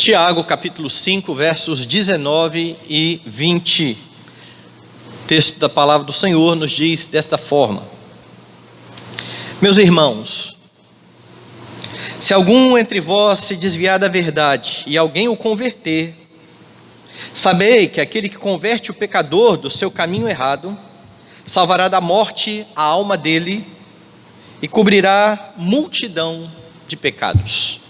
Tiago, capítulo 5, versos 19 e 20. O texto da palavra do Senhor nos diz desta forma: Meus irmãos, se algum entre vós se desviar da verdade e alguém o converter, sabei que aquele que converte o pecador do seu caminho errado, salvará da morte a alma dele e cobrirá multidão de pecados.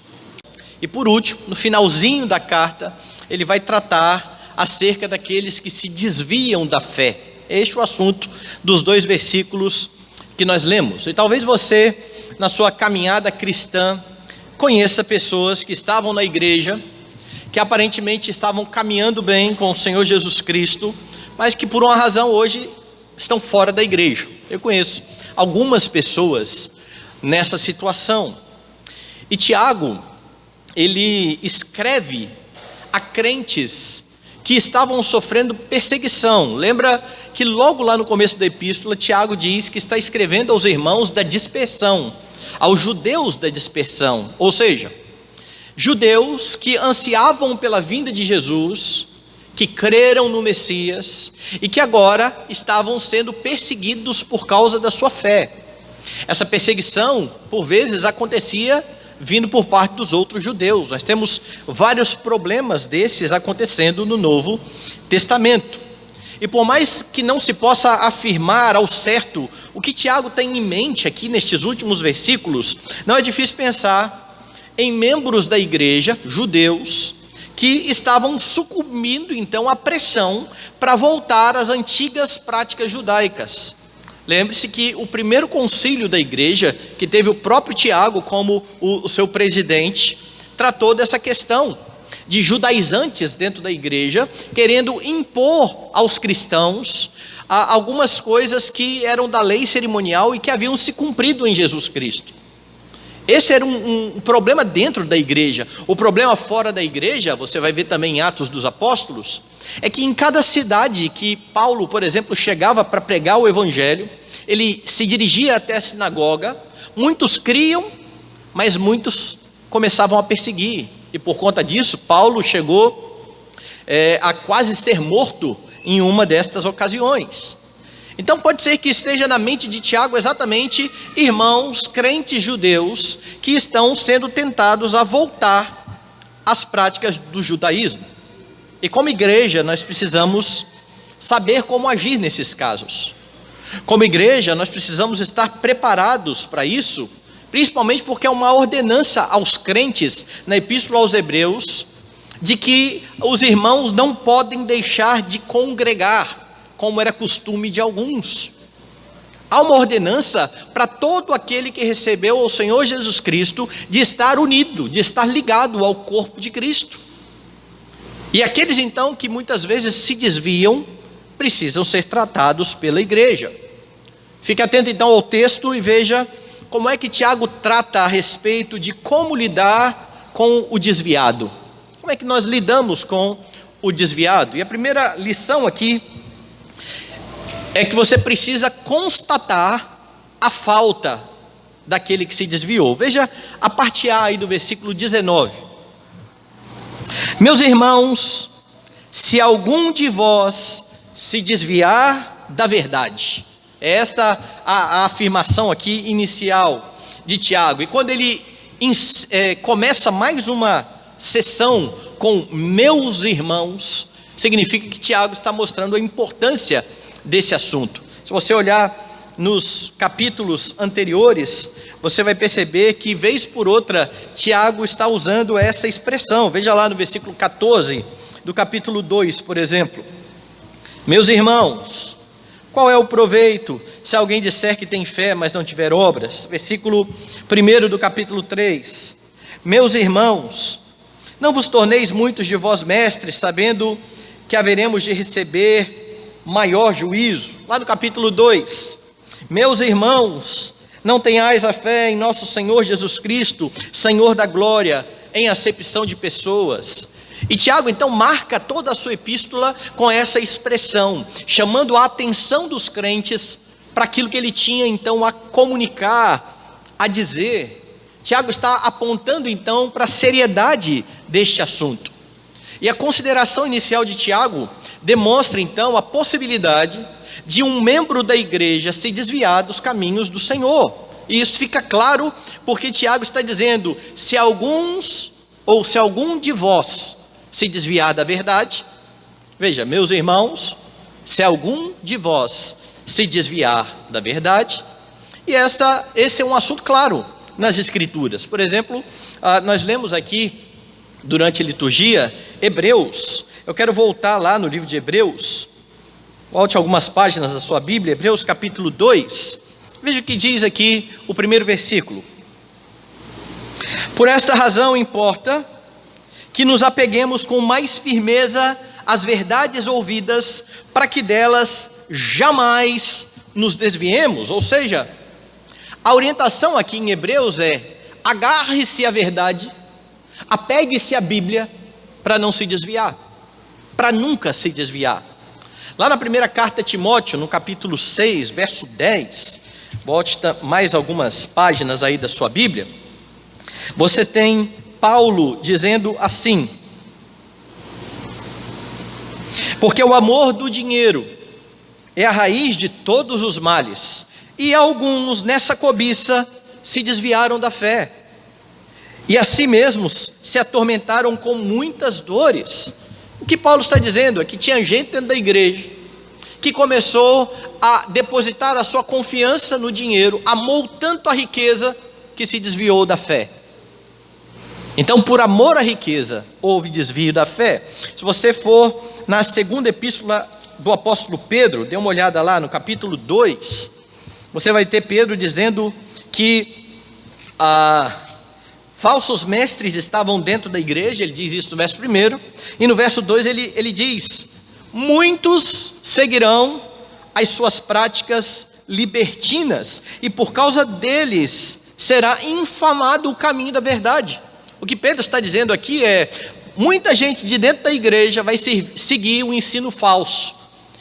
E por último, no finalzinho da carta, ele vai tratar acerca daqueles que se desviam da fé. Este é o assunto dos 2 versículos que nós lemos. E talvez você, na sua caminhada cristã, conheça pessoas que estavam na igreja, que aparentemente estavam caminhando bem com o Senhor Jesus Cristo, mas que por uma razão hoje estão fora da igreja. Eu conheço algumas pessoas nessa situação. E Tiago, ele escreve a crentes que estavam sofrendo perseguição. Lembra que logo lá no começo da epístola, Tiago diz que está escrevendo aos irmãos da dispersão, aos judeus da dispersão, ou seja, judeus que ansiavam pela vinda de Jesus, que creram no Messias e que agora estavam sendo perseguidos por causa da sua fé. Essa perseguição, por vezes, acontecia vindo por parte dos outros judeus. Nós temos vários problemas desses acontecendo no Novo Testamento. E por mais que não se possa afirmar ao certo o que Tiago tem em mente aqui nestes últimos versículos, não é difícil pensar em membros da igreja, judeus, que estavam sucumbindo então à pressão para voltar às antigas práticas judaicas. Lembre-se que o primeiro concílio da igreja, que teve o próprio Tiago como o seu presidente, tratou dessa questão de judaizantes dentro da igreja, querendo impor aos cristãos algumas coisas que eram da lei cerimonial e que haviam se cumprido em Jesus Cristo. Esse era um problema dentro da igreja. O problema fora da igreja, você vai ver também em Atos dos Apóstolos, é que em cada cidade que Paulo, por exemplo, chegava para pregar o evangelho, ele se dirigia até a sinagoga, muitos criam, mas muitos começavam a perseguir. E por conta disso, Paulo chegou a quase ser morto em uma destas ocasiões. Então pode ser que esteja na mente de Tiago exatamente irmãos crentes judeus que estão sendo tentados a voltar às práticas do judaísmo. E como igreja nós precisamos saber como agir nesses casos. Como igreja nós precisamos estar preparados para isso, principalmente porque é uma ordenança aos crentes na epístola aos Hebreus, de que os irmãos não podem deixar de congregar, como era costume de alguns. Há uma ordenança para todo aquele que recebeu o Senhor Jesus Cristo de estar unido, de estar ligado ao corpo de Cristo. E aqueles então que muitas vezes se desviam, precisam ser tratados pela igreja. Fique atento então ao texto e veja como é que Tiago trata a respeito de como lidar com o desviado. Como é que nós lidamos com o desviado? E a primeira lição aqui é que você precisa constatar a falta daquele que se desviou. Veja a parte A aí do versículo 19. Meus irmãos, se algum de vós se desviar da verdade. Esta a afirmação aqui inicial de Tiago. E quando ele começa mais uma sessão com meus irmãos, significa que Tiago está mostrando a importância desse assunto. Se você olhar nos capítulos anteriores, você vai perceber que vez por outra Tiago está usando essa expressão. Veja lá no versículo 14 do capítulo 2, por exemplo. Meus irmãos, qual é o proveito se alguém disser que tem fé, mas não tiver obras? Versículo 1 do capítulo 3. Meus irmãos, não vos torneis muitos de vós mestres, sabendo que haveremos de receber maior juízo. Lá no capítulo 2, meus irmãos, não tenhais a fé em nosso Senhor Jesus Cristo, Senhor da glória, em acepção de pessoas. E Tiago então marca toda a sua epístola com essa expressão, chamando a atenção dos crentes para aquilo que ele tinha então a comunicar, a dizer. Tiago está apontando então para a seriedade deste assunto. E a consideração inicial de Tiago demonstra então a possibilidade de um membro da igreja se desviar dos caminhos do Senhor. E isso fica claro porque Tiago está dizendo: se algum de vós se desviar da verdade, veja, meus irmãos, se algum de vós se desviar da verdade, e esse é um assunto claro nas Escrituras. Por exemplo, nós lemos aqui, durante a liturgia, Hebreus. Eu quero voltar lá no livro de Hebreus, volte algumas páginas da sua Bíblia, Hebreus capítulo 2, veja o que diz aqui o primeiro versículo. Por esta razão importa que nos apeguemos com mais firmeza às verdades ouvidas, para que delas jamais nos desviemos. Ou seja, a orientação aqui em Hebreus é: agarre-se à verdade, apegue-se à Bíblia, para não se desviar, para nunca se desviar. Lá na primeira carta a Timóteo, no capítulo 6, verso 10, volte mais algumas páginas aí da sua Bíblia, você tem Paulo dizendo assim: porque o amor do dinheiro é a raiz de todos os males, e alguns nessa cobiça se desviaram da fé, e a si mesmos se atormentaram com muitas dores. O que Paulo está dizendo é que tinha gente dentro da igreja que começou a depositar a sua confiança no dinheiro, amou tanto a riqueza que se desviou da fé. Então, por amor à riqueza, houve desvio da fé. Se você for na segunda epístola do apóstolo Pedro, dê uma olhada lá no capítulo 2, você vai ter Pedro dizendo que falsos mestres estavam dentro da igreja. Ele diz isso no verso 1, e no verso 2 ele diz: muitos seguirão as suas práticas libertinas, e por causa deles será infamado o caminho da verdade. O que Pedro está dizendo aqui é: muita gente de dentro da igreja vai seguir o ensino falso,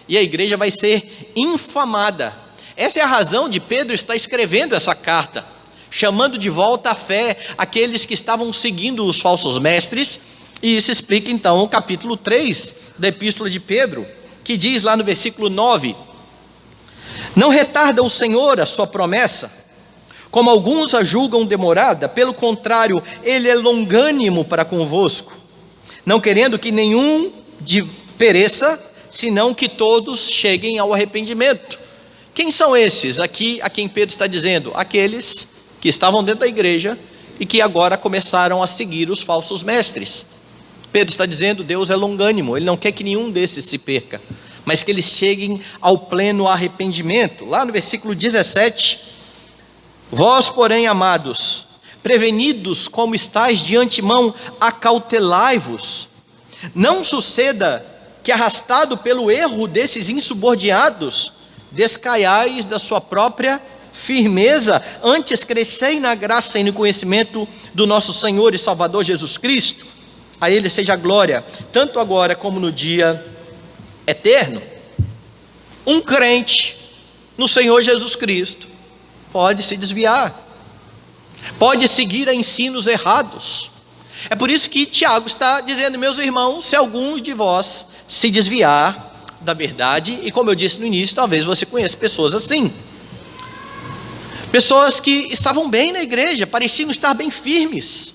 e a igreja vai ser infamada. Essa é a razão de Pedro estar escrevendo essa carta, chamando de volta à fé aqueles que estavam seguindo os falsos mestres. E isso explica então o capítulo 3 da epístola de Pedro, que diz lá no versículo 9: não retarda o Senhor a sua promessa, como alguns a julgam demorada, pelo contrário, ele é longânimo para convosco, não querendo que nenhum pereça, senão que todos cheguem ao arrependimento. Quem são esses aqui a quem Pedro está dizendo? Aqueles que estavam dentro da igreja e que agora começaram a seguir os falsos mestres. Pedro está dizendo: Deus é longânimo, ele não quer que nenhum desses se perca, mas que eles cheguem ao pleno arrependimento. Lá no versículo 17, vós, porém, amados, prevenidos como estáis de antemão, acautelai-vos. Não suceda que, arrastado pelo erro desses insubordinados, descaiais da sua própria firmeza. Antes crescei na graça e no conhecimento do nosso Senhor e Salvador Jesus Cristo. A Ele seja a glória, tanto agora como no dia eterno. Um crente no Senhor Jesus Cristo pode se desviar, pode seguir a ensinos errados. É por isso que Tiago está dizendo: meus irmãos, se alguns de vós se desviar da verdade, e como eu disse no início, talvez você conheça pessoas assim, pessoas que estavam bem na igreja, pareciam estar bem firmes,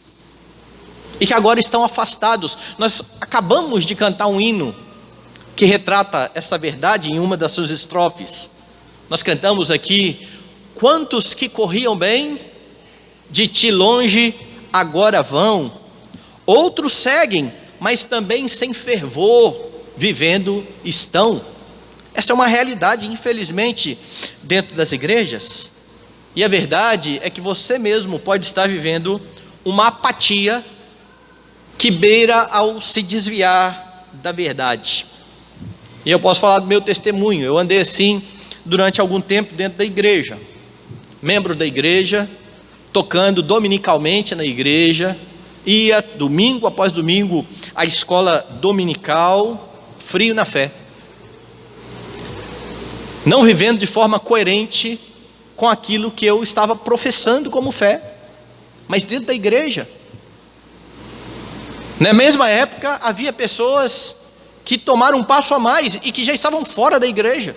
e que agora estão afastados. Nós acabamos de cantar um hino que retrata essa verdade em uma das suas estrofes. Nós cantamos aqui: quantos que corriam bem, de ti longe agora vão, outros seguem, mas também sem fervor, vivendo estão. Essa é uma realidade, infelizmente, dentro das igrejas. E a verdade é que você mesmo pode estar vivendo uma apatia que beira ao se desviar da verdade. E eu posso falar do meu testemunho. Eu andei assim durante algum tempo dentro da igreja, membro da igreja, tocando dominicalmente na igreja, ia domingo após domingo à escola dominical, frio na fé, não vivendo de forma coerente com aquilo que eu estava professando como fé, mas dentro da igreja. Na mesma época, havia pessoas que tomaram um passo a mais e que já estavam fora da igreja,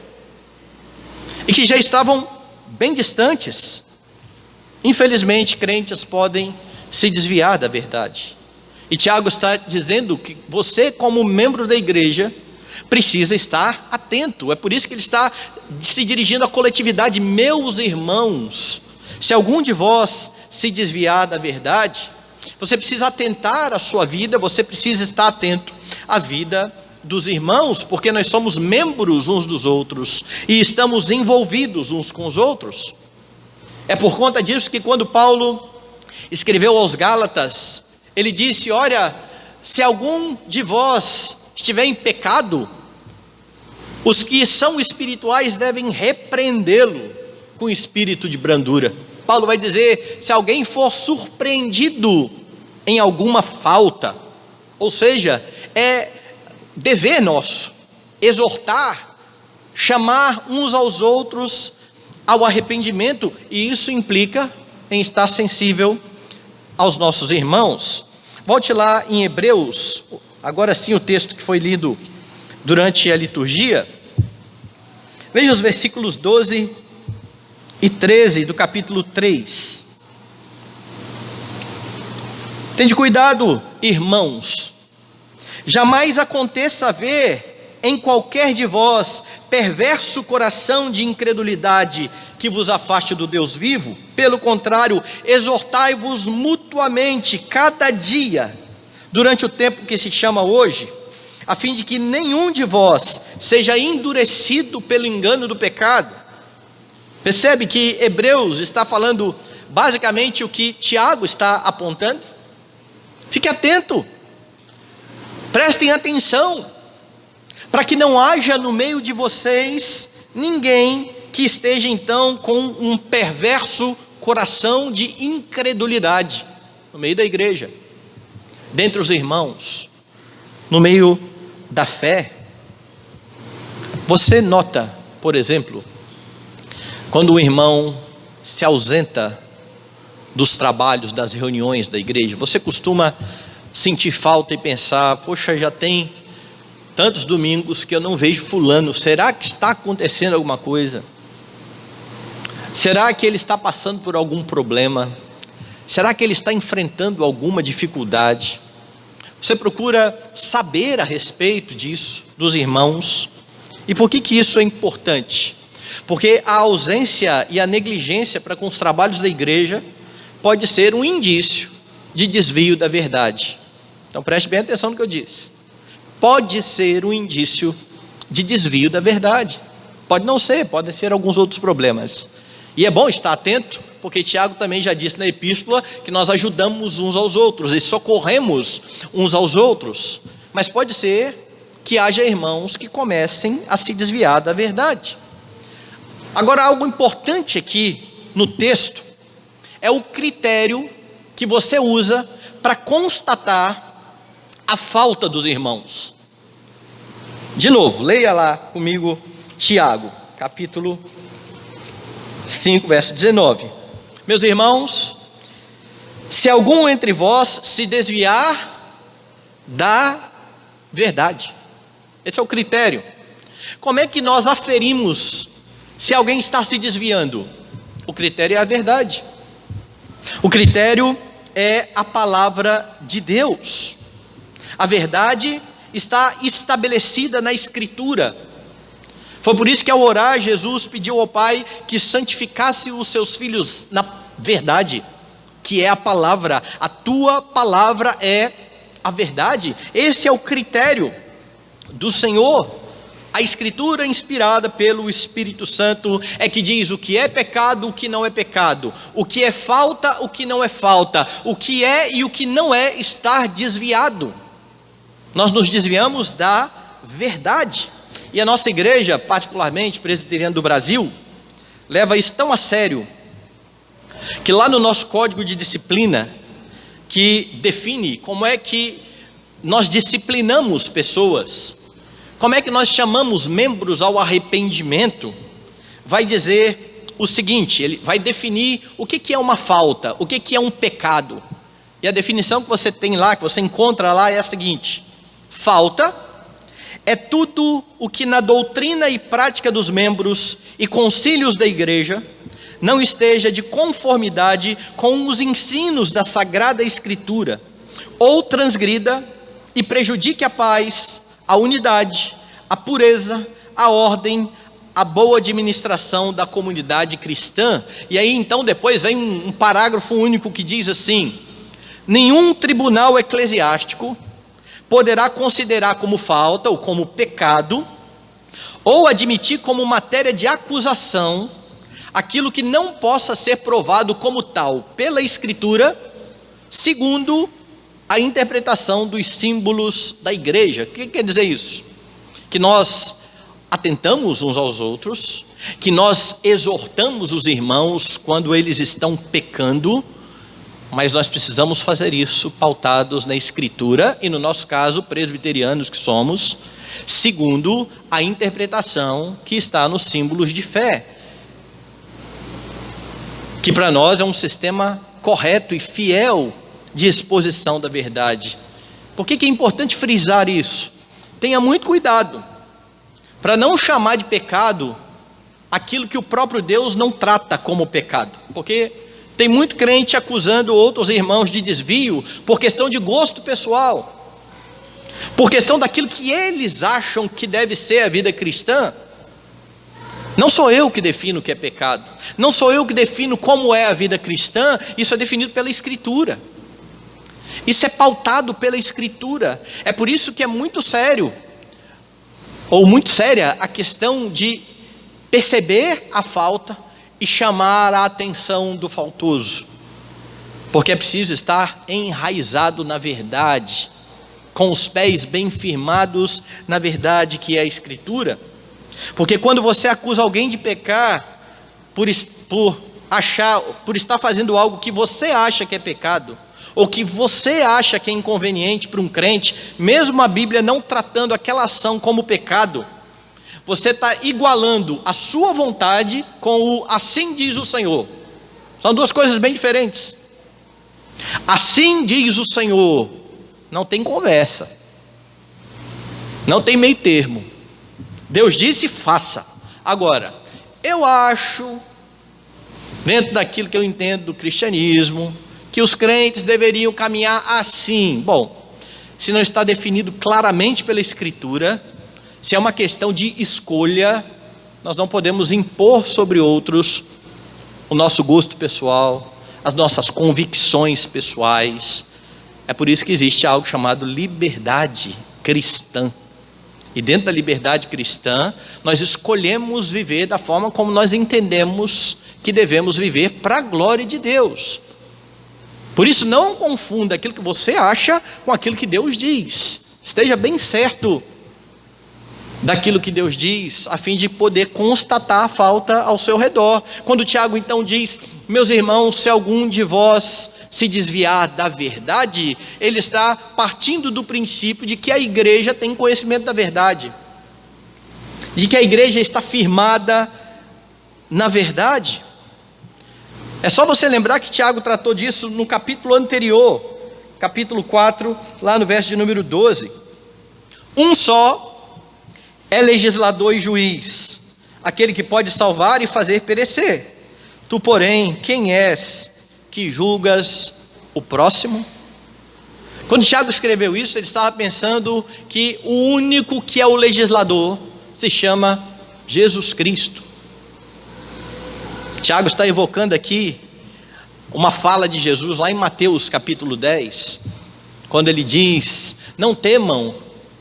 e que já estavam bem distantes. Infelizmente, crentes podem se desviar da verdade. E Tiago está dizendo que você, como membro da igreja, precisa estar atento. É por isso que ele está se dirigindo à coletividade. Meus irmãos, se algum de vós se desviar da verdade, você precisa atentar à sua vida, você precisa estar atento à vida dos irmãos, porque nós somos membros uns dos outros e estamos envolvidos uns com os outros. É por conta disso que quando Paulo escreveu aos Gálatas, ele disse: olha, se algum de vós estiver em pecado, os que são espirituais devem repreendê-lo com espírito de brandura. Paulo vai dizer: se alguém for surpreendido em alguma falta, ou seja, é dever nosso exortar, chamar uns aos outros ao arrependimento, e isso implica em estar sensível aos nossos irmãos. Volte lá em Hebreus, agora sim o texto que foi lido durante a liturgia. Veja os versículos 12 e 13 do capítulo 3. Tende cuidado, irmãos, jamais aconteça haver em qualquer de vós perverso coração de incredulidade que vos afaste do Deus vivo. Pelo contrário, exortai-vos mutuamente cada dia, durante o tempo que se chama hoje, a fim de que nenhum de vós seja endurecido pelo engano do pecado. Percebe que Hebreus está falando basicamente o que Tiago está apontando? Fique atento, prestem atenção, para que não haja no meio de vocês ninguém que esteja então com um perverso coração de incredulidade no meio da igreja, dentre os irmãos, no meio da fé. Você nota, por exemplo, quando um irmão se ausenta dos trabalhos, das reuniões da igreja, você costuma sentir falta e pensar: poxa, já tem tantos domingos que eu não vejo fulano, será que está acontecendo alguma coisa? Será que ele está passando por algum problema? Será que ele está enfrentando alguma dificuldade? Você procura saber a respeito disso, dos irmãos. E por que isso é importante? Porque a ausência e a negligência para com os trabalhos da igreja pode ser um indício de desvio da verdade. Então preste bem atenção no que eu disse. Pode ser um indício de desvio da verdade. Pode não ser, podem ser alguns outros problemas. E é bom estar atento, porque Tiago também já disse na epístola que nós ajudamos uns aos outros e socorremos uns aos outros. Mas pode ser que haja irmãos que comecem a se desviar da verdade. Agora, algo importante aqui no texto é o critério que você usa para constatar a falta dos irmãos. De novo, leia lá comigo Tiago, capítulo 5, verso 19. Meus irmãos, se algum entre vós se desviar da verdade, esse é o critério. Como é que nós aferimos se alguém está se desviando? O critério é a verdade. O critério é a palavra de Deus. A verdade está estabelecida na Escritura. Foi por isso que ao orar, Jesus pediu ao Pai que santificasse os seus filhos na verdade, que é a palavra. A tua palavra é a verdade. Esse é o critério do Senhor. A Escritura inspirada pelo Espírito Santo é que diz o que é pecado, o que não é pecado, o que é falta, o que não é falta, o que é e o que não é estar desviado. Nós nos desviamos da verdade. E a nossa igreja, particularmente presbiteriana do Brasil, leva isso tão a sério, que lá no nosso código de disciplina, que define como é que nós disciplinamos pessoas, como é que nós chamamos membros ao arrependimento, vai dizer o seguinte, ele vai definir o que é uma falta, o que é um pecado. E a definição que você tem lá, que você encontra lá, é a seguinte: falta é tudo o que na doutrina e prática dos membros e concílios da igreja não esteja de conformidade com os ensinos da Sagrada Escritura, ou transgrida e prejudique a paz, a unidade, a pureza, a ordem, a boa administração da comunidade cristã. E aí então depois vem um parágrafo único que diz assim: nenhum tribunal eclesiástico poderá considerar como falta ou como pecado, ou admitir como matéria de acusação, aquilo que não possa ser provado como tal pela Escritura, segundo a interpretação dos símbolos da igreja. O que quer dizer isso? Que nós atentamos uns aos outros, que nós exortamos os irmãos quando eles estão pecando, mas nós precisamos fazer isso pautados na Escritura, e no nosso caso, presbiterianos que somos, segundo a interpretação que está nos símbolos de fé, que para nós é um sistema correto e fiel de exposição da verdade. Por que é importante frisar isso? Tenha muito cuidado para não chamar de pecado aquilo que o próprio Deus não trata como pecado, porque tem muito crente acusando outros irmãos de desvio por questão de gosto pessoal, por questão daquilo que eles acham que deve ser a vida cristã. Não sou eu que defino o que é pecado, não sou eu que defino como é a vida cristã, isso é definido pela Escritura, isso é pautado pela Escritura. É por isso que é muito sério, ou muito séria, a questão de perceber a falta e chamar a atenção do faltoso, porque é preciso estar enraizado na verdade, com os pés bem firmados na verdade que é a Escritura. Porque quando você acusa alguém de pecar por estar fazendo algo que você acha que é pecado, ou que você acha que é inconveniente para um crente, mesmo a Bíblia não tratando aquela ação como pecado, você está igualando a sua vontade com o assim diz o Senhor. São duas coisas bem diferentes. Assim diz o Senhor, não tem conversa, não tem meio termo. Deus disse, faça. Agora, eu acho, dentro daquilo que eu entendo do cristianismo, que os crentes deveriam caminhar assim. Bom, se não está definido claramente pela Escritura, se é uma questão de escolha, nós não podemos impor sobre outros o nosso gosto pessoal, as nossas convicções pessoais. É por isso que existe algo chamado liberdade cristã. E dentro da liberdade cristã, nós escolhemos viver da forma como nós entendemos que devemos viver para a glória de Deus. Por isso, não confunda aquilo que você acha com aquilo que Deus diz. Esteja bem certo daquilo que Deus diz, a fim de poder constatar a falta ao seu redor. Quando Tiago então diz: meus irmãos, se algum de vós se desviar da verdade, ele está partindo do princípio de que a igreja tem conhecimento da verdade, de que a igreja está firmada na verdade. É só você lembrar que Tiago tratou disso no capítulo anterior, capítulo 4, lá no verso de número 12. Um só é legislador e juiz, aquele que pode salvar e fazer perecer. Tu, porém, quem és que julgas o próximo? Quando Tiago escreveu isso, ele estava pensando que o único que é o legislador se chama Jesus Cristo. Tiago está evocando aqui uma fala de Jesus lá em Mateus capítulo 10, quando ele diz: não temam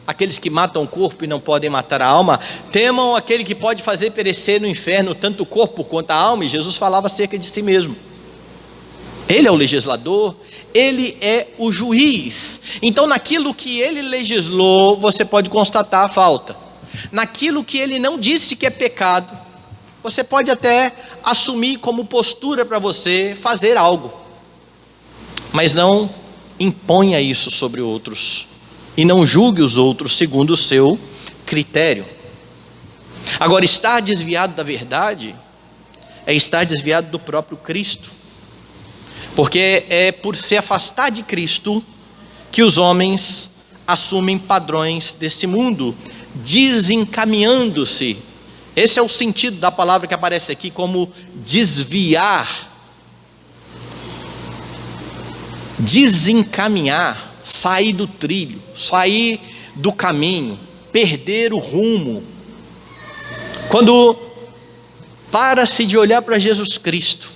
aqueles que matam o corpo e não podem matar a alma, temam aquele que pode fazer perecer no inferno tanto o corpo quanto a alma. E Jesus falava acerca de si mesmo. Ele é o legislador, ele é o juiz. Então, naquilo que ele legislou, você pode constatar a falta. Naquilo que ele não disse que é pecado, você pode até assumir como postura para você fazer algo, mas não imponha isso sobre outros, e não julgue os outros segundo o seu critério. Agora, estar desviado da verdade é estar desviado do próprio Cristo. Porque é por se afastar de Cristo que os homens assumem padrões desse mundo, desencaminhando-se. Esse é o sentido da palavra que aparece aqui como desviar. Desencaminhar, sair do trilho, sair do caminho, perder o rumo. Quando para-se de olhar para Jesus Cristo,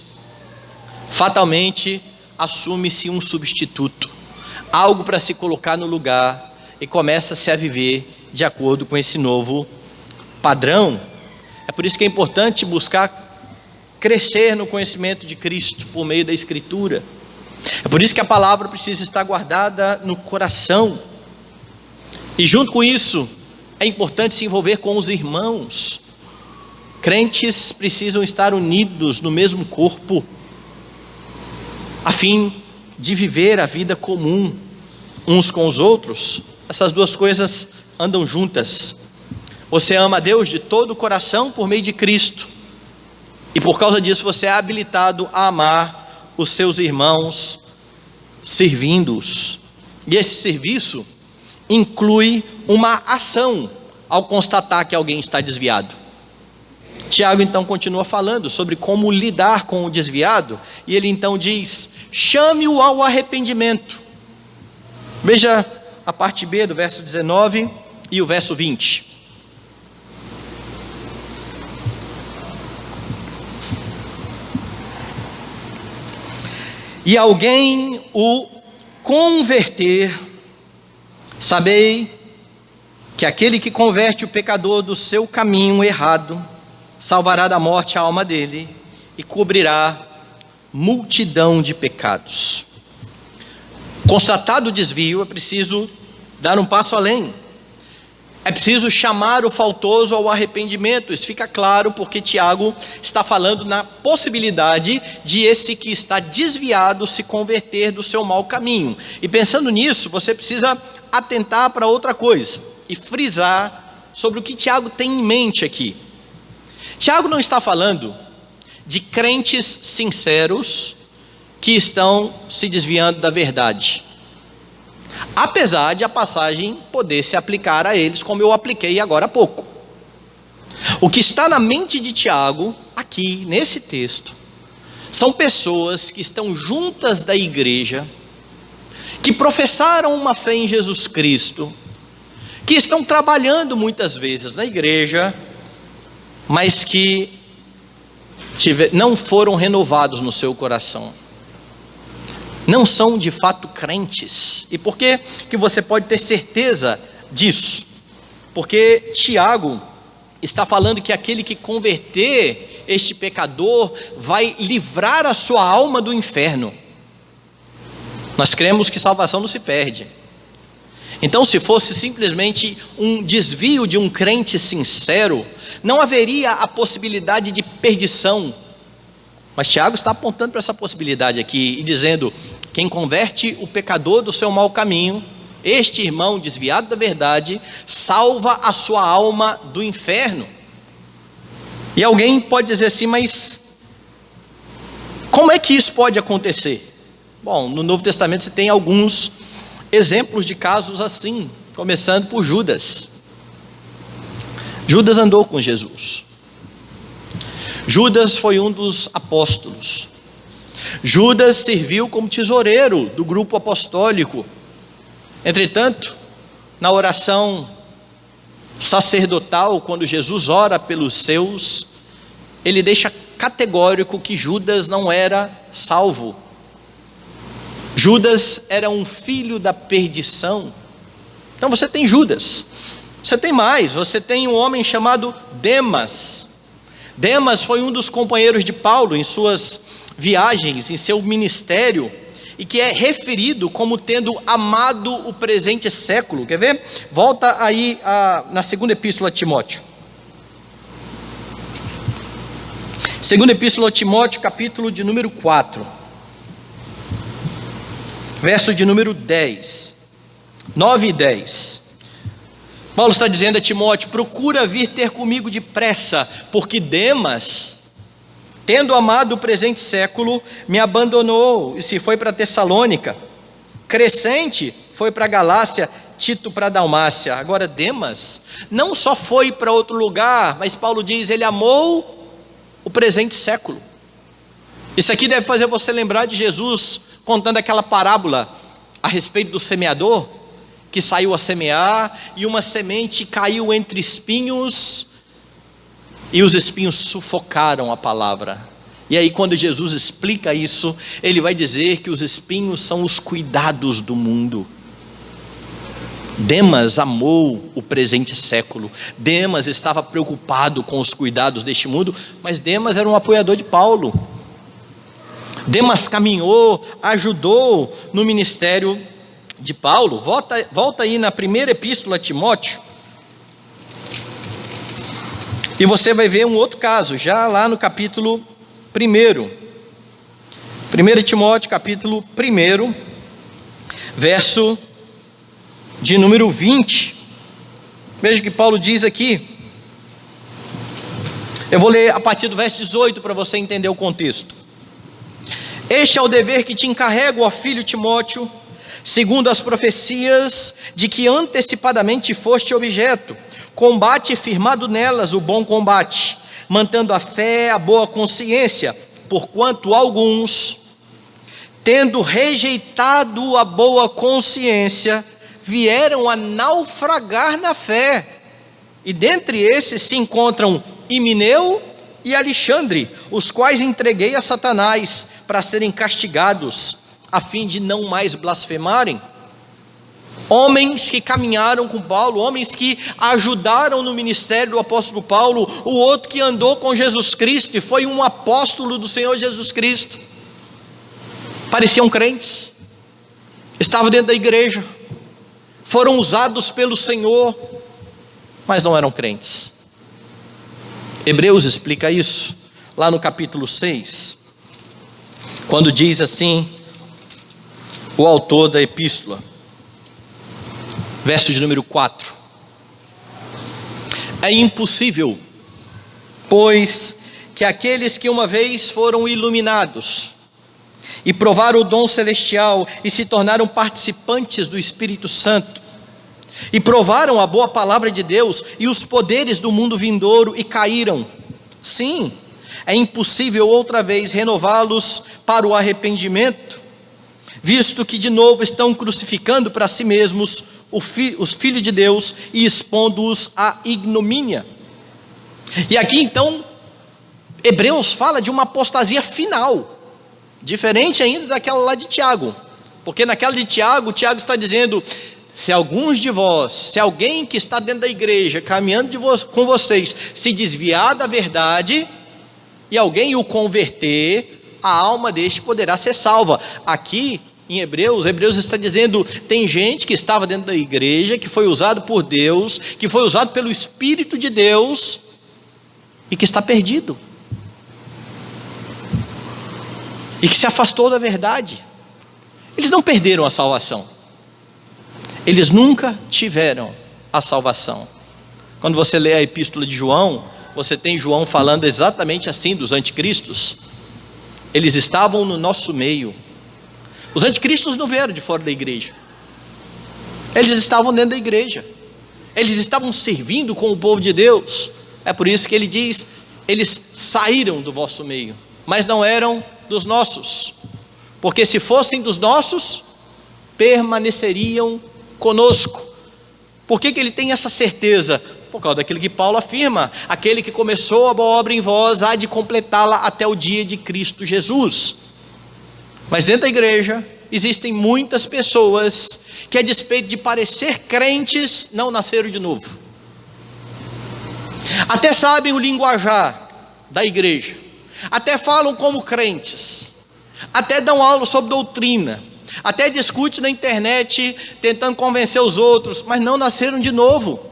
fatalmente assume-se um substituto, algo para se colocar no lugar, e começa-se a viver de acordo com esse novo padrão. É por isso que é importante buscar crescer no conhecimento de Cristo por meio da Escritura. É por isso que a palavra precisa estar guardada no coração. E junto com isso, é importante se envolver com os irmãos. Crentes precisam estar unidos no mesmo corpo, a fim de viver a vida comum uns com os outros. Essas duas coisas andam juntas. Você ama a Deus de todo o coração por meio de Cristo, e por causa disso você é habilitado a amar os seus irmãos, servindo-os. E esse serviço inclui uma ação ao constatar que alguém está desviado. Tiago então continua falando sobre como lidar com o desviado, e ele então diz: chame-o ao arrependimento. Veja a parte B do verso 19 e o verso 20. E alguém o converter, sabei que aquele que converte o pecador do seu caminho errado, salvará da morte a alma dele e cobrirá multidão de pecados. Constatado o desvio, é preciso dar um passo além. É preciso chamar o faltoso ao arrependimento. Isso fica claro porque Tiago está falando na possibilidade de esse que está desviado se converter do seu mau caminho. E pensando nisso, você precisa atentar para outra coisa e frisar sobre o que Tiago tem em mente aqui. Tiago não está falando de crentes sinceros que estão se desviando da verdade, apesar de a passagem poder se aplicar a eles, como eu apliquei agora há pouco. O que está na mente de Tiago, aqui nesse texto, são pessoas que estão juntas da igreja, que professaram uma fé em Jesus Cristo, que estão trabalhando muitas vezes na igreja, mas que não foram renovados no seu coração, não são de fato crentes. E por que você pode ter certeza disso? Porque Tiago está falando que aquele que converter este pecador vai livrar a sua alma do inferno. Nós cremos que salvação não se perde. Então, se fosse simplesmente um desvio de um crente sincero, não haveria a possibilidade de perdição. Mas Tiago está apontando para essa possibilidade aqui e dizendo: quem converte o pecador do seu mau caminho, este irmão desviado da verdade, salva a sua alma do inferno. E alguém pode dizer assim: mas como é que isso pode acontecer? Bom, no Novo Testamento você tem alguns exemplos de casos assim, começando por Judas. Judas andou com Jesus. Judas foi um dos apóstolos. Judas serviu como tesoureiro do grupo apostólico. Entretanto, na oração sacerdotal, quando Jesus ora pelos seus, ele deixa categórico que Judas não era salvo. Judas era um filho da perdição. Então você tem Judas. Você tem mais, você tem um homem chamado Demas. Demas foi um dos companheiros de Paulo em suas viagens, em seu ministério, e que é referido como tendo amado o presente século. Quer ver? Volta aí na segunda epístola a Timóteo. Segunda epístola a Timóteo, capítulo de número 4. Verso de número 10. 9 e 10. Paulo está dizendo a Timóteo: procura vir ter comigo depressa, porque Demas Tendo amado o presente século, me abandonou e se foi para Tessalônica. Crescente foi para Galácia, Tito para Dalmácia. Agora Demas não só foi para outro lugar, mas Paulo diz, ele amou o presente século. Isso aqui deve fazer você lembrar de Jesus contando aquela parábola a respeito do semeador, que saiu a semear, e uma semente caiu entre espinhos, e os espinhos sufocaram a palavra. E aí quando Jesus explica isso, ele vai dizer que os espinhos são os cuidados do mundo. Demas amou o presente século. Demas estava preocupado com os cuidados deste mundo, mas Demas era um apoiador de Paulo. Demas caminhou, ajudou no ministério de Paulo. Volta aí na primeira epístola a Timóteo, e você vai ver um outro caso, já lá no capítulo 1. 1 Timóteo, capítulo 1, verso de número 20. Veja o que Paulo diz aqui. Eu vou ler a partir do verso 18 para você entender o contexto. Este é o dever que te encarrego, ó filho Timóteo, segundo as profecias de que antecipadamente foste objeto. Combate firmado nelas o bom combate, mantendo a fé, a boa consciência, porquanto alguns, tendo rejeitado a boa consciência, vieram a naufragar na fé. E dentre esses se encontram Himeneu e Alexandre, os quais entreguei a Satanás para serem castigados, a fim de não mais blasfemarem. Homens que caminharam com Paulo, homens que ajudaram no ministério do apóstolo Paulo, o outro que andou com Jesus Cristo e foi um apóstolo do Senhor Jesus Cristo. Pareciam crentes, estavam dentro da igreja, foram usados pelo Senhor, mas não eram crentes. Hebreus explica isso, lá no capítulo 6, quando diz assim, o autor da epístola, verso de número 4. É impossível, pois, que aqueles que uma vez foram iluminados, e provaram o dom celestial, e se tornaram participantes do Espírito Santo, e provaram a boa palavra de Deus, e os poderes do mundo vindouro, e caíram. Sim, é impossível outra vez renová-los para o arrependimento, visto que de novo estão crucificando para si mesmos os filhos de Deus, e expondo-os à ignomínia. E aqui então, Hebreus fala de uma apostasia final, diferente ainda daquela lá de Tiago, porque naquela de Tiago, Tiago está dizendo, se alguns de vós, se alguém que está dentro da igreja, caminhando com vocês, se desviar da verdade, e alguém o converter, a alma deste poderá ser salva. Aqui em Hebreus está dizendo, tem gente que estava dentro da igreja, que foi usado por Deus, que foi usado pelo Espírito de Deus, e que está perdido, e que se afastou da verdade. Eles não perderam a salvação, eles nunca tiveram a salvação. Quando você lê a epístola de João, você tem João falando exatamente assim dos anticristos. Eles estavam no nosso meio. Os anticristos não vieram de fora da igreja, eles estavam dentro da igreja, eles estavam servindo com o povo de Deus. É por isso que ele diz, eles saíram do vosso meio, mas não eram dos nossos, porque se fossem dos nossos, permaneceriam conosco. Por que ele tem essa certeza? Por causa daquilo que Paulo afirma, aquele que começou a boa obra em vós, há de completá-la até o dia de Cristo Jesus. Mas dentro da igreja, existem muitas pessoas, que a despeito de parecer crentes, não nasceram de novo, até sabem o linguajar da igreja, até falam como crentes, até dão aula sobre doutrina, até discute na internet, tentando convencer os outros, mas não nasceram de novo.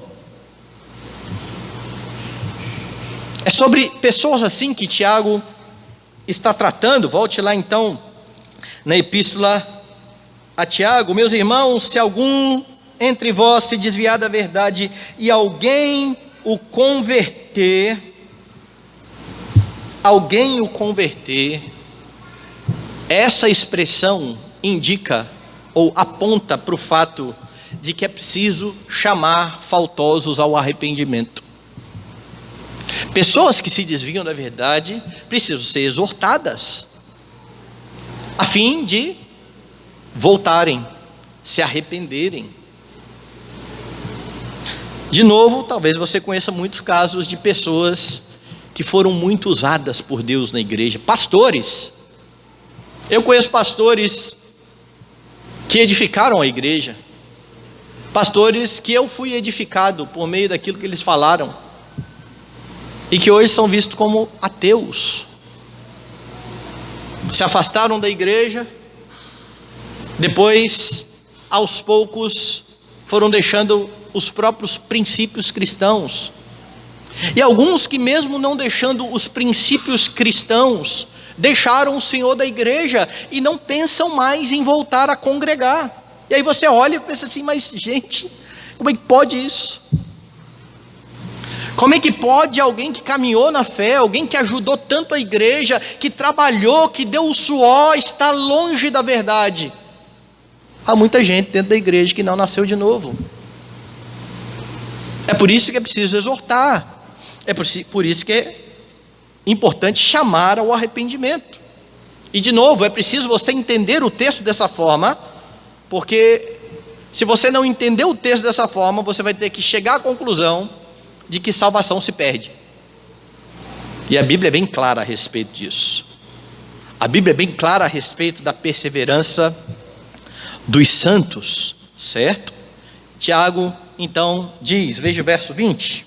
É sobre pessoas assim que Tiago está tratando. Volte lá então, na epístola a Tiago. Meus irmãos, se algum entre vós se desviar da verdade, e alguém o converter, alguém o converter, essa expressão indica ou aponta para o fato de que é preciso chamar faltosos ao arrependimento. Pessoas que se desviam da verdade precisam ser exortadas, a fim de voltarem, se arrependerem. De novo, talvez você conheça muitos casos de pessoas que foram muito usadas por Deus na igreja. Pastores. Eu conheço pastores que edificaram a igreja. Pastores que eu fui edificado por meio daquilo que eles falaram. E que hoje são vistos como ateus. Se afastaram da igreja. Depois, aos poucos, foram deixando os próprios princípios cristãos. E alguns que mesmo não deixando os princípios cristãos, deixaram o Senhor da igreja e não pensam mais em voltar a congregar. E aí você olha e pensa assim, mas gente, como é que pode isso? Como é que pode alguém que caminhou na fé, alguém que ajudou tanto a igreja, que trabalhou, que deu o suor, estar longe da verdade? Há muita gente dentro da igreja que não nasceu de novo. É por isso que é preciso exortar. É por isso que é importante chamar ao arrependimento. E de novo, é preciso você entender o texto dessa forma, porque se você não entender o texto dessa forma, você vai ter que chegar à conclusão de que salvação se perde. E a Bíblia é bem clara a respeito disso. A Bíblia é bem clara a respeito da perseverança dos santos, certo? Tiago então diz, veja o verso 20: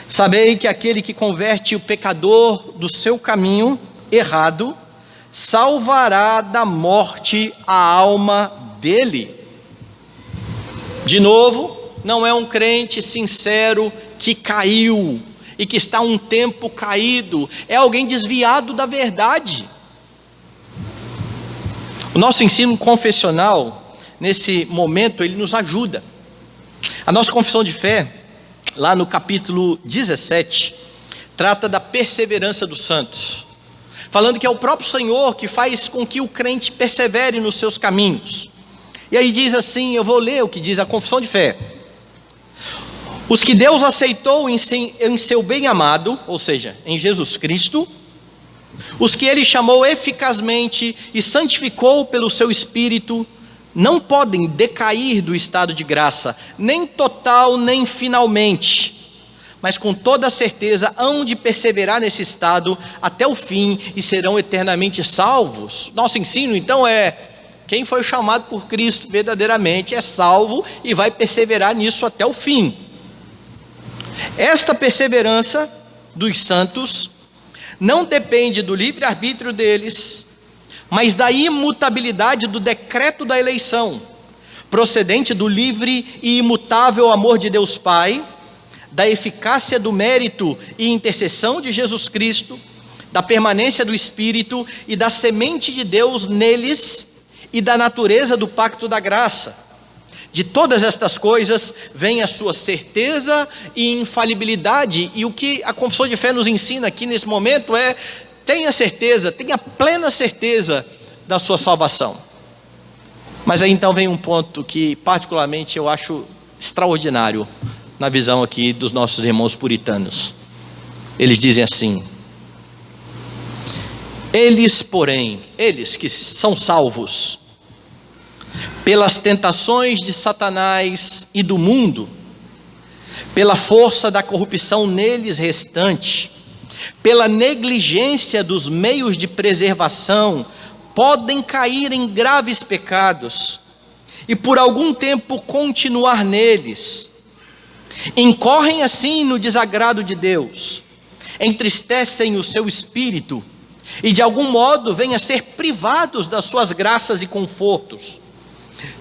sabei que aquele que converte o pecador do seu caminho errado, salvará da morte a alma dele. De novo, não é um crente sincero que caiu e que está um tempo caído, é alguém desviado da verdade. O nosso ensino confessional, nesse momento, ele nos ajuda. A nossa confissão de fé, lá no capítulo 17, trata da perseverança dos santos, falando que é o próprio Senhor que faz com que o crente persevere nos seus caminhos. E aí diz assim, eu vou ler o que diz a confissão de fé: os que Deus aceitou em seu bem-amado, ou seja, em Jesus Cristo, os que Ele chamou eficazmente e santificou pelo seu Espírito, não podem decair do estado de graça, nem total, nem finalmente, mas com toda certeza hão de perseverar nesse estado até o fim e serão eternamente salvos. Nosso ensino então é: quem foi chamado por Cristo verdadeiramente é salvo e vai perseverar nisso até o fim. Esta perseverança dos santos não depende do livre-arbítrio deles, mas da imutabilidade do decreto da eleição, procedente do livre e imutável amor de Deus Pai, da eficácia do mérito e intercessão de Jesus Cristo, da permanência do Espírito e da semente de Deus neles e da natureza do pacto da graça. De todas estas coisas vem a sua certeza e infalibilidade, e o que a confissão de fé nos ensina aqui nesse momento é: tenha certeza, tenha plena certeza da sua salvação. Mas aí então vem um ponto que particularmente eu acho extraordinário na visão aqui dos nossos irmãos puritanos. Eles dizem assim: eles, porém, eles que são salvos, pelas tentações de Satanás e do mundo, pela força da corrupção neles restante, pela negligência dos meios de preservação, podem cair em graves pecados, e por algum tempo continuar neles. Incorrem assim no desagrado de Deus, entristecem o seu espírito, e de algum modo vêm a ser privados das suas graças e confortos.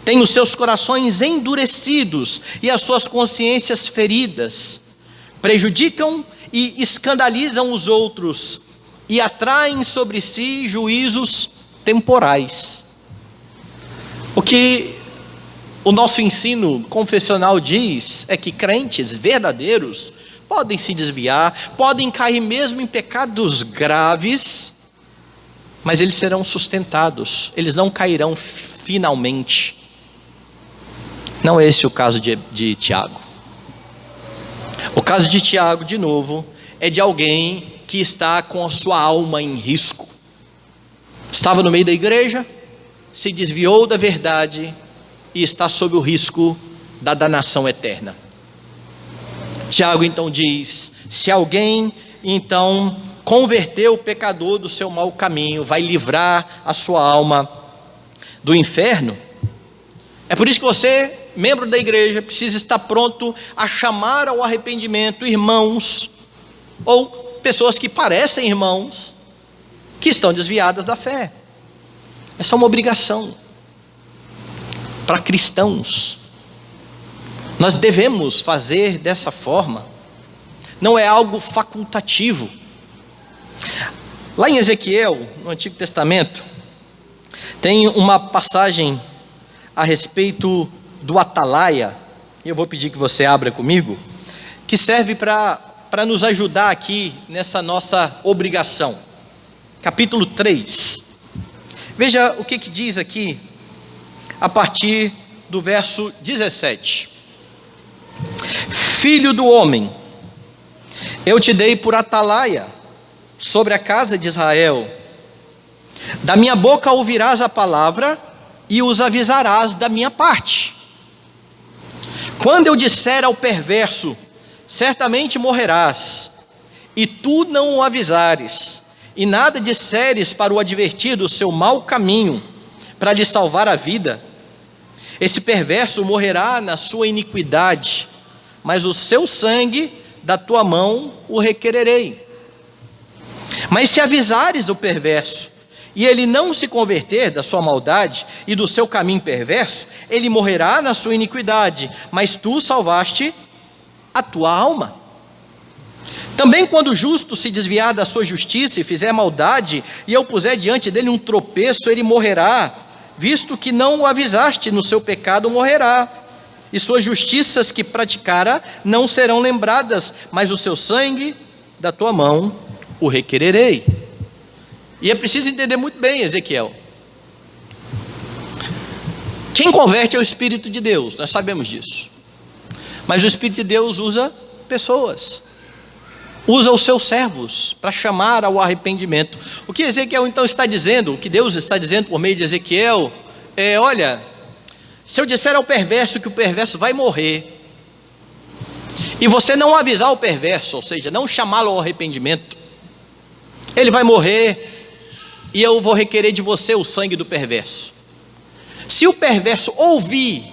Têm os seus corações endurecidos e as suas consciências feridas, prejudicam e escandalizam os outros, e atraem sobre si juízos temporais. O que o nosso ensino confessional diz é que crentes verdadeiros podem se desviar, podem cair mesmo em pecados graves, mas eles serão sustentados, eles não cairão finalmente. Não é esse o caso de Tiago. O caso de Tiago, de novo, é de alguém que está com a sua alma em risco. Estava no meio da igreja, se desviou da verdade e está sob o risco da danação eterna. Tiago então diz: se alguém então converter o pecador do seu mau caminho, vai livrar a sua alma do inferno. É por isso que você, membro da igreja, precisa estar pronto a chamar ao arrependimento irmãos, ou pessoas que parecem irmãos, que estão desviadas da fé. Essa é uma obrigação para cristãos. Nós devemos fazer dessa forma, não é algo facultativo. Lá em Ezequiel, no Antigo Testamento, tem uma passagem a respeito do atalaia, e eu vou pedir que você abra comigo, que serve para nos ajudar aqui nessa nossa obrigação. Capítulo 3. Veja o que diz aqui, a partir do verso 17. Filho do homem, eu te dei por atalaia sobre a casa de Israel. Da minha boca ouvirás a palavra e os avisarás da minha parte. Quando eu disser ao perverso, certamente morrerás, e tu não o avisares, e nada disseres para o advertir do seu mau caminho, para lhe salvar a vida, esse perverso morrerá na sua iniquidade, mas o seu sangue da tua mão o requererei. Mas se avisares o perverso, e ele não se converter da sua maldade e do seu caminho perverso, ele morrerá na sua iniquidade, mas tu salvaste a tua alma. Também quando o justo se desviar da sua justiça e fizer maldade, e eu puser diante dele um tropeço, ele morrerá, visto que não o avisaste no seu pecado, morrerá. E suas justiças que praticara não serão lembradas, mas o seu sangue da tua mão o requererei. E é preciso entender muito bem, Ezequiel. Quem converte é o Espírito de Deus, nós sabemos disso. Mas o Espírito de Deus usa pessoas, usa os seus servos para chamar ao arrependimento. O que Ezequiel então está dizendo, o que Deus está dizendo por meio de Ezequiel, é: olha, se eu disser ao perverso que o perverso vai morrer, e você não avisar o perverso, ou seja, não chamá-lo ao arrependimento, ele vai morrer, e eu vou requerer de você o sangue do perverso. Se o perverso ouvir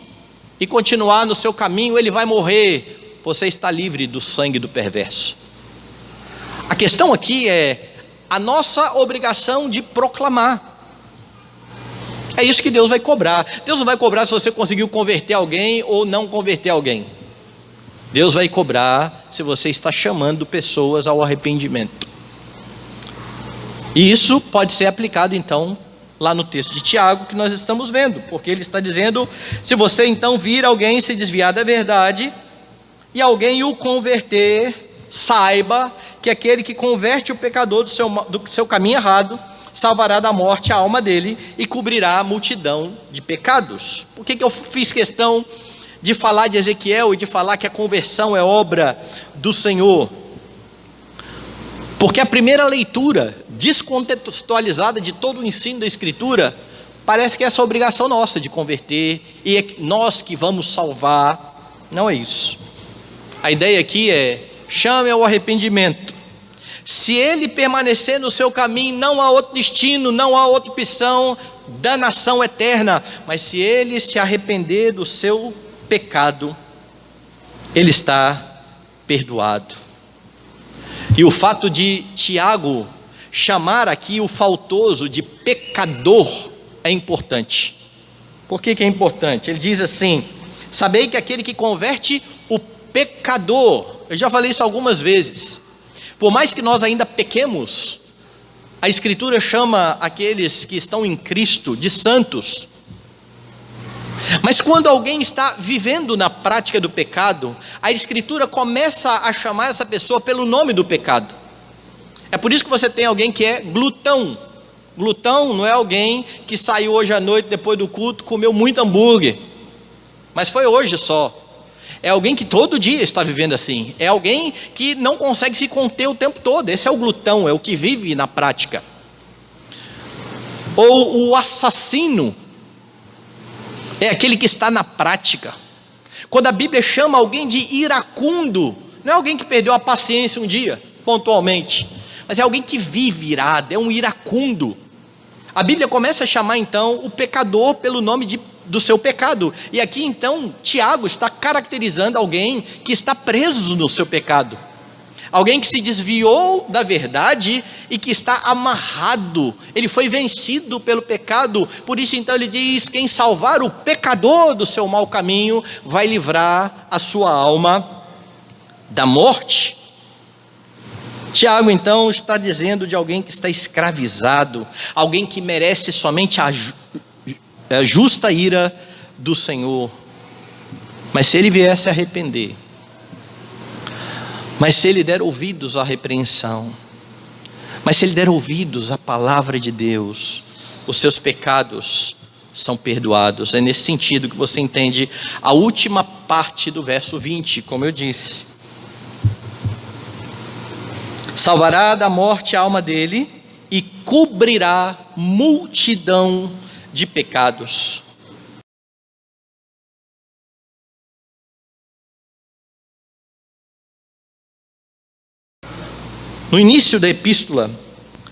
e continuar no seu caminho, ele vai morrer, você está livre do sangue do perverso. A questão aqui é a nossa obrigação de proclamar. É isso que Deus vai cobrar. Deus não vai cobrar se você conseguiu converter alguém ou não converter alguém. Deus vai cobrar se você está chamando pessoas ao arrependimento. E isso pode ser aplicado então lá no texto de Tiago que nós estamos vendo, porque ele está dizendo: se você então vir alguém se desviar da verdade e alguém o converter, saiba que aquele que converte o pecador do seu caminho errado salvará da morte a alma dele e cobrirá a multidão de pecados. Por que eu fiz questão de falar de Ezequiel e de falar que a conversão é obra do Senhor? Porque a primeira leitura descontextualizada de todo o ensino da Escritura parece que é essa obrigação nossa de converter, e é nós que vamos salvar. Não é isso. A ideia aqui é: chame ao arrependimento. Se ele permanecer no seu caminho, não há outro destino, não há outra opção, danação eterna. Mas se ele se arrepender do seu pecado, ele está perdoado. E o fato de Tiago chamar aqui o faltoso de pecador é importante. Por que é importante? Ele diz assim: sabei que aquele que converte o pecador, eu já falei isso algumas vezes, por mais que nós ainda pequemos, a Escritura chama aqueles que estão em Cristo de santos. Mas quando alguém está vivendo na prática do pecado, a Escritura começa a chamar essa pessoa pelo nome do pecado. É por isso que você tem alguém que é glutão. Glutão não é alguém que saiu hoje à noite depois do culto, comeu muito hambúrguer, mas foi hoje só. É alguém que todo dia está vivendo assim. É alguém que não consegue se conter o tempo todo. Esse é o glutão, é o que vive na prática. Ou o assassino é aquele que está na prática. Quando a Bíblia chama alguém de iracundo, não é alguém que perdeu a paciência um dia, pontualmente, mas é alguém que vive irado, é um iracundo. A Bíblia começa a chamar então o pecador pelo nome do seu pecado. E aqui então Tiago está caracterizando alguém que está preso no seu pecado. Alguém que se desviou da verdade e que está amarrado. Ele foi vencido pelo pecado. Por isso então ele diz: quem salvar o pecador do seu mau caminho vai livrar a sua alma da morte. Tiago então está dizendo de alguém que está escravizado, alguém que merece somente a justa ira do Senhor. Mas se ele vier se arrepender, mas se ele der ouvidos à repreensão, mas se ele der ouvidos à palavra de Deus, os seus pecados são perdoados. É nesse sentido que você entende a última parte do verso 20, como eu disse. Salvará da morte a alma dele e cobrirá multidão de pecados. No início da epístola,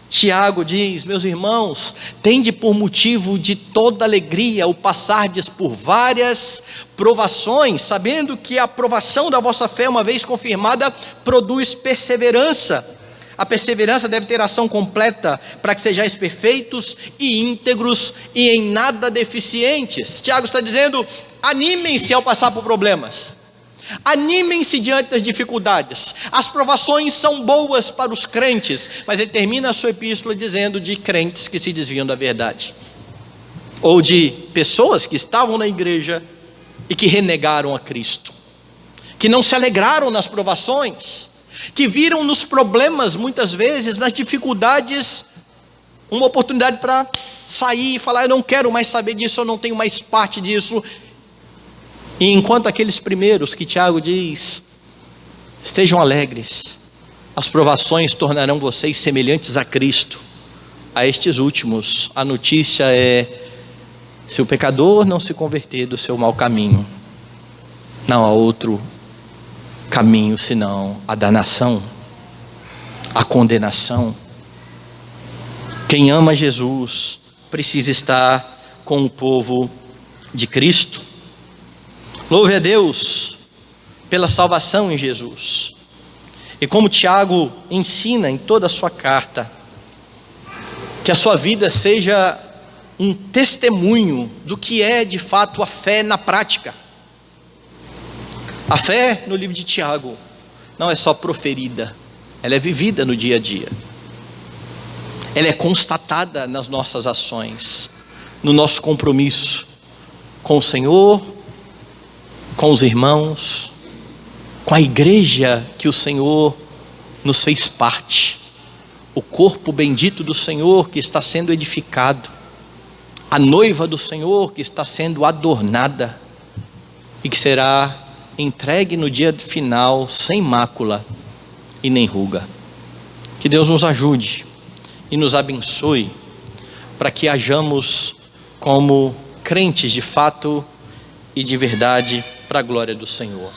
Tiago diz: meus irmãos, tende por motivo de toda alegria o passardes por várias provações, sabendo que a provação da vossa fé, uma vez confirmada, produz perseverança. A perseverança deve ter ação completa, para que sejais perfeitos e íntegros e em nada deficientes. Tiago está dizendo: animem-se ao passar por problemas. Animem-se diante das dificuldades. As provações são boas para os crentes, mas ele termina a sua epístola dizendo de crentes que se desviam da verdade, ou de pessoas que estavam na igreja e que renegaram a Cristo, que não se alegraram nas provações, que viram nos problemas, muitas vezes nas dificuldades, uma oportunidade para sair e falar: eu não quero mais saber disso, eu não tenho mais parte disso. E enquanto aqueles primeiros que Tiago diz: estejam alegres, as provações tornarão vocês semelhantes a Cristo, a estes últimos a notícia é: se o pecador não se converter do seu mau caminho, não há outro caminho senão a danação, a condenação. Quem ama Jesus precisa estar com o povo de Cristo. Louve a Deus pela salvação em Jesus. E como Tiago ensina em toda a sua carta, que a sua vida seja um testemunho do que é de fato a fé na prática. A fé no livro de Tiago não é só proferida, ela é vivida no dia a dia. Ela é constatada nas nossas ações, no nosso compromisso com o Senhor, com os irmãos, com a igreja que o Senhor nos fez parte, o corpo bendito do Senhor que está sendo edificado, a noiva do Senhor que está sendo adornada e que será entregue no dia final sem mácula e nem ruga. Que Deus nos ajude e nos abençoe para que hajamos como crentes de fato e de verdade, para a glória do Senhor.